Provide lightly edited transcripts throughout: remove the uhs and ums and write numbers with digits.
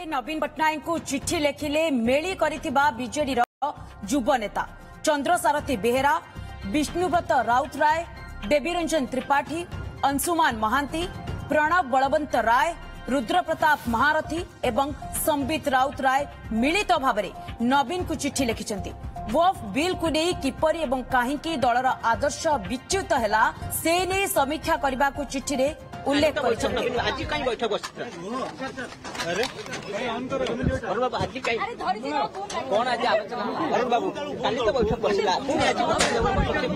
नवीन पट्टनायक को चिठी लेखिले मेली करिथिबा बीजेडी युव नेता चंद्रसारथी बेहेरा, विष्णुव्रत राउतराय, देवीरंजन त्रिपाठी, अंशुमान महांती, प्रणव बलवंत राय, रुद्रप्रताप महारथी एवं संबित राउतराय मिलित भाव नवीन को चिठी लिखिछंती। वफ बिल को नहीं किपरि एवं काहींकी दलर आदर्श विच्युत हैला से नहीं समीक्षा करबा को चिठी रे उल्लेख करिछंती। आज काई बैठक बसिता अरे अरुण बाबू आज काई कोन आज आलोचना अरुण बाबू काली तो बैठक बसिला पुनी आज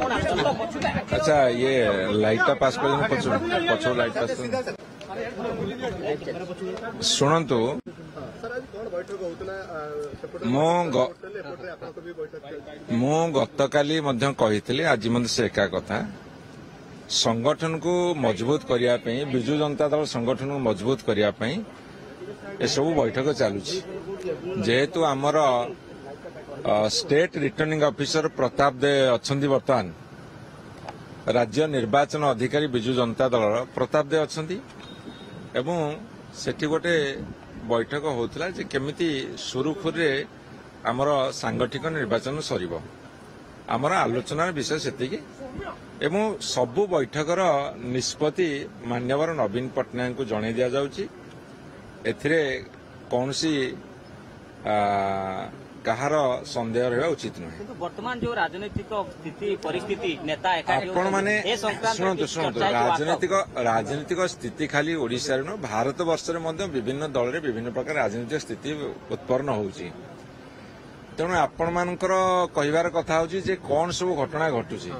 कोन आलोचना। अच्छा ये लाइट पास कर पछो लाइट पास शुणु मु गतकाली कही आज मत से एका कथा संगठन को मजबूत करने विजु जनता दल संगठन को मजबूत करने ये सब बैठक चलुची जेहेतु आमर स्टेट रिटर्निंग ऑफिसर प्रताप दे अच्छा बर्तमान राज्य निर्वाचन अधिकारी विजु जनता दल प्रताप दे अच्छा एवं सेठी गोटे बैठक होता जे केमिति सुरुखुरे आमर सांगठिक निर्वाचन सरिबो आमर आलोचनार विषय सेतिकी एवं सबु बैठकर निष्पत्ति मान्यवर नवीन पट्टनायक को जणाई दिया जाउची। एथिरे कौनसी कहार संदेह रहा उचित नुहे। वर्तमान जो राजनीतिक स्थिति परिस्थिति नेता आपण माने शुणु राजनीतिक स्थिति खाली ओडिशा नु भारत वर्ष रे विभिन्न दल रे विभिन्न प्रकार राजनीतिक स्थिति उत्पन्न होउची। तेणु आपण मानकर कहिबार कथा होची जे कोन सब घटना घटुची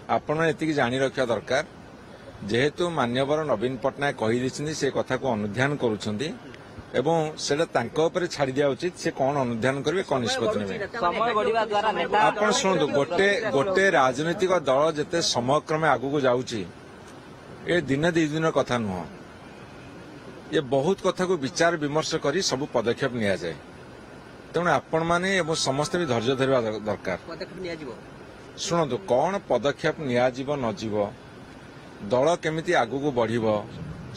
आपण एतिकी जानि रखिया दरकार। जेहेतु मान्यवर नवीन पट्टनायक कहि दिछिनि से कथा को अनुध्यान करूछंती एवं सेटा तांको ऊपर छाड़ी दिया उचित से कौन अनुध्यान करेंगे कौन निष्पत्ति नेबे। आपण शुणु गोटे राजनीतिक दल जिते समय क्रमे आगु को जाउची ए दिन दी दिन कथा नुह ये बहुत कथा को विचार विमर्श करी सब पदक्षेप निया जाए। तेणु आपण माने एवं समस्त भी धैर्य धरवा दरकार। शुणु कौन पदक्षेप नियाजिब नजिब दल केमिति आगु को बढ़िबो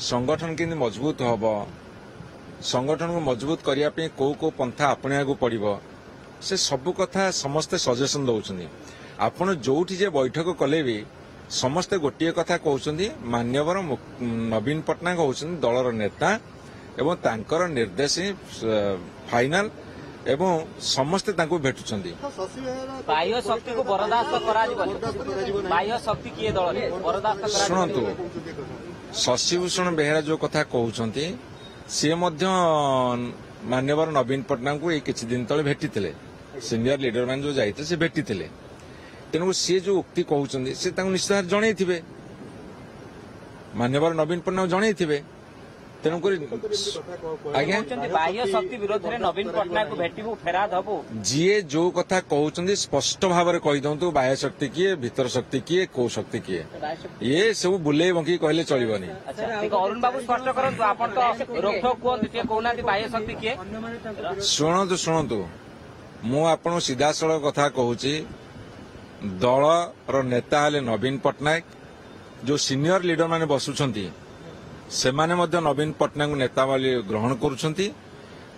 संगठन केमिति मजबूत हबो संगठन को मजबूत करने को पंथा अपने को पड़ो से सबू कथा समस्ते सजेसन दौरान आपण जो बैठक कले भी समस्ते गोटे कथा कहते मान्यवर नवीन पट्टनायक होउछन दलर नेता एवं तांकर निर्देश फाइनल एवं समस्ते तांको भेटुछंती। बाह्य शक्ति को बर्दाश्त करा जिवनी बाह्य शक्ति किए दल बर्दाश्त करा। शुणु शशिभूषण बेहेरा जो कथा कहउछंती सी मान्यवर नवीन पट्टनायक को किसी दिन तले भेटी सीनियर लीडर मान जो जाते से भेटी तेणु सी जो उक्ति कहते से निश्चित जन मान्यवर नवीन पट्टनायक जन तेणुक आज्ञा बाह्य शक्ति विरोध में नवीन पट्टनायक को भेटू फेरा दबू जी जो कथा कहते स्पष्ट भाव में कही दिंतु बाह्य शक्ति किए भीतर शक्ति किए कौ शक्ति किए ये सब बुले बंकी कहले चलबनी। अरुण बाबू स्पष्ट करंतु आपण तो रोकठोक कहते कहूना बाह्य शक्ति किए। शुणु मु आपन सीधा सड़क कथा कहूची दल रो नेता हेले नवीन पट्टनायक जो सीनियर लीडर माने बसुछंती सेमाने मध्य नवीन पट्टनायक नेता वाली ग्रहण करुछंती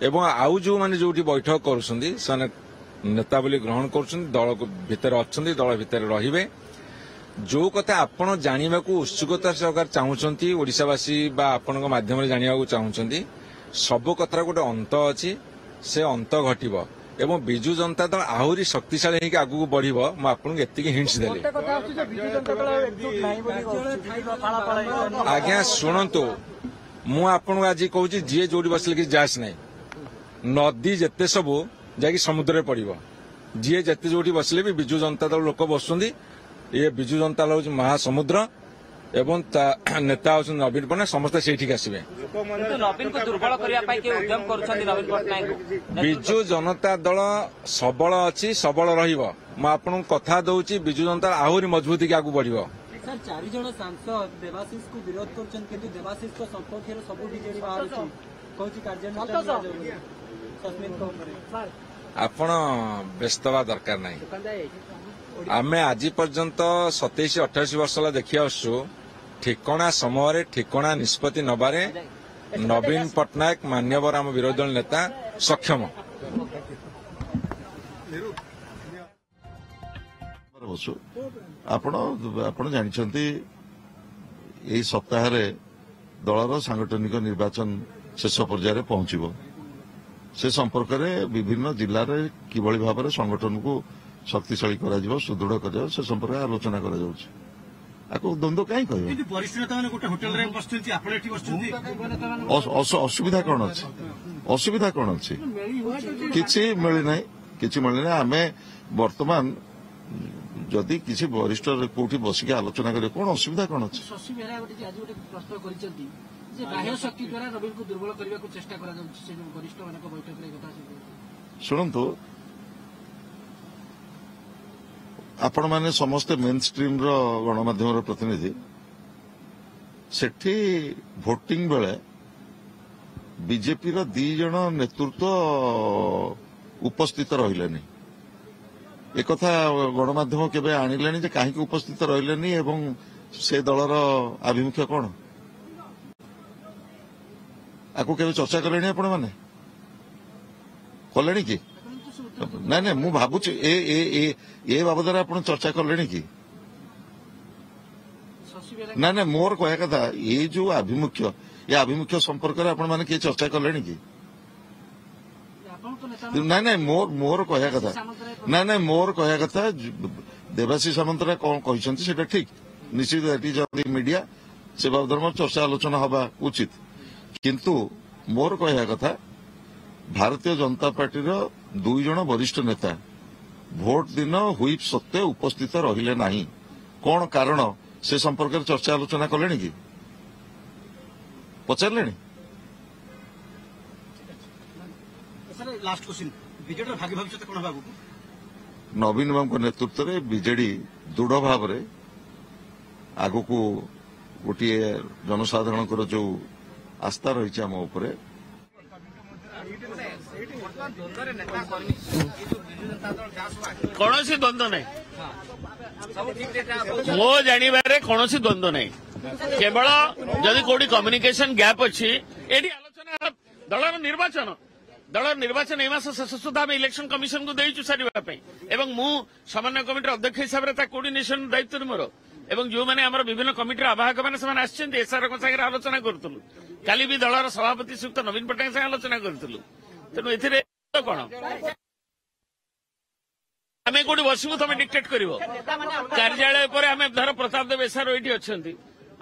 एवं आउ जो माने जोटी बैठक करुछंती से नेता वाली ग्रहण करुछंती दल भितर अछंती दल भितर रहिबे। जो कथा आपण जानिबा को उत्सुकता सरकार चाहूछंती ओडिसावासी बा आपनक माध्यम रे जानिबा को चाहूछंती सब कथार गोटे अंत अछि से अंत घटिबो एवं विजु जनता दल आहरी शक्तिशाली होकर आगू को बढ़िबो मु आपन एतिकी हिंट्स देली। आज्ञा शुणु मु आपन आज कहूँ जी जोड़ी बसले कि जास नहीं नदी जेते सबू जाकि समुद्र में पड़ो जी जेते जोड़ी बसले भी विजु जनता दल लोक बसुंदी ये विजु जनता दल महासमुद्र एवं नेता होती नवीन पट्टनायक समस्त से आसवे। नवीन को दुर्बल करने उद्यम नवीन पट्टनायक विजु जनता दल सबल अच्छी सबल रु कथा दौची विजु जनता आहरी मजबूती आगू बढ़ो। सर 4 जन सांसद देवाशीष को विरोध करछन किंतु देवाशीष को संपर्क रे सब बीजेडी बाहर अछि कहूची कार्यान्वयन आपण व्यस्तवा दरकार नहीं। आमे आज पर्यंत 27-28 वर्ष देखी आसु ठिकणा समय ठिकणा निष्पत्ति नबारे नवीन पट्टनायक मान्यवर आम विरोधी दल नेता सक्षम आपण जानते यही सप्ताह दलर सांगठनिक निर्वाचन शेष पर्यायर पहुंचब से संपर्क में विभिन्न जिले में किभली भाव में संगठन को शक्तिशाली करा सुदृढ़ कर से संपर्क में आलोचना कर द्वंद्व कहीं कह असुविधा कौन अच्छी असुविधा कौन अच्छी किसी मिलना किसी मिलना आम बर्तमान जदि किसी वरिष्ठ कोठी बसिक आलोचना करें कौन असुविधा कौन अच्छी शुणु आपण मैंने समस्ते मेन स्ट्रीम गणमाध्यम प्रतिनिधि सेठी भोटिंग बेले बीजेपी रो 2 जण नेतृत्व उपस्थित रहिलेनी एक कथा गणमाध्यम केबे आनिलेनी जे काहे उपस्थित रहिलेनी एवं से दलर आभिमुख्य कोन आको केबे चर्चा करेनी आपण माने कलेनी की ना ना मु भावुची ए बाबद आप चर्चा कले कि ना ना मोर कह कथा ये जो आभिमुख्य संपर्क में आपण मैंने चर्चा कले कि ना ना मोर कह कथा ना ना मोर कह कथा देवाशीष सामंतराय कौन कहते ठीक निश्चित मीडिया से बाबद चर्चा आलोचना हवा उचित किंतु मोर कह कथा भारतीय जनता पार्टी 2 जण वरिष्ठ नेता भोट दिन हुईप सत्वे उपस्थित रहिले नहीं कौन कारण से संपर्क में चर्चा आलोचना कले कि पचारे नवीन बाबू नेतृत्व में बीजेडी दृढ़ भाव आग को गोटे जनसाधारण जो आस्था रही आम उपरे कौन द्वंद्व नहीं मो जानवे कौन द्वंद्व नहीं केवल जदि कोडी कम्युनिकेशन गैप अच्छी एटी आलोचना दलर निर्वाचन ए मास शेष सुधा आम इलेक्शन कमिशन को देचु सारे एवं मु समन्वय कमिटी अध्यक्ष हिसाब से कोर्डिनेशन दायित्व मोर एवं जो मैंने आम विभिन्न कमिटी आवाहक मैंने एसआर सागर आलोचना करूँ काली भी दलर सभापति श्रीयुक्त नवीन पट्टनायक साथ आलोचना करूँ तेणु ए कौन आम कौटी बसबू तुम डिक्टेट कर कार्यालय पर आम धर प्रताप देव एसआर ये अच्छा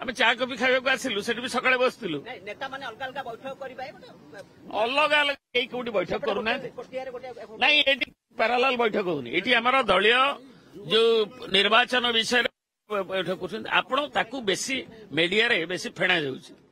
आम चा कफी खाइबा आसिलु से भी सकाଳେ बसलु अलग अलग कौटी बैठक करूना नाई पैरालाल बैठक होनी ये आमर दलीय जो निर्वाचन विषय बैठक कर बेसी मीडिया बेसी फेणा जाऊँ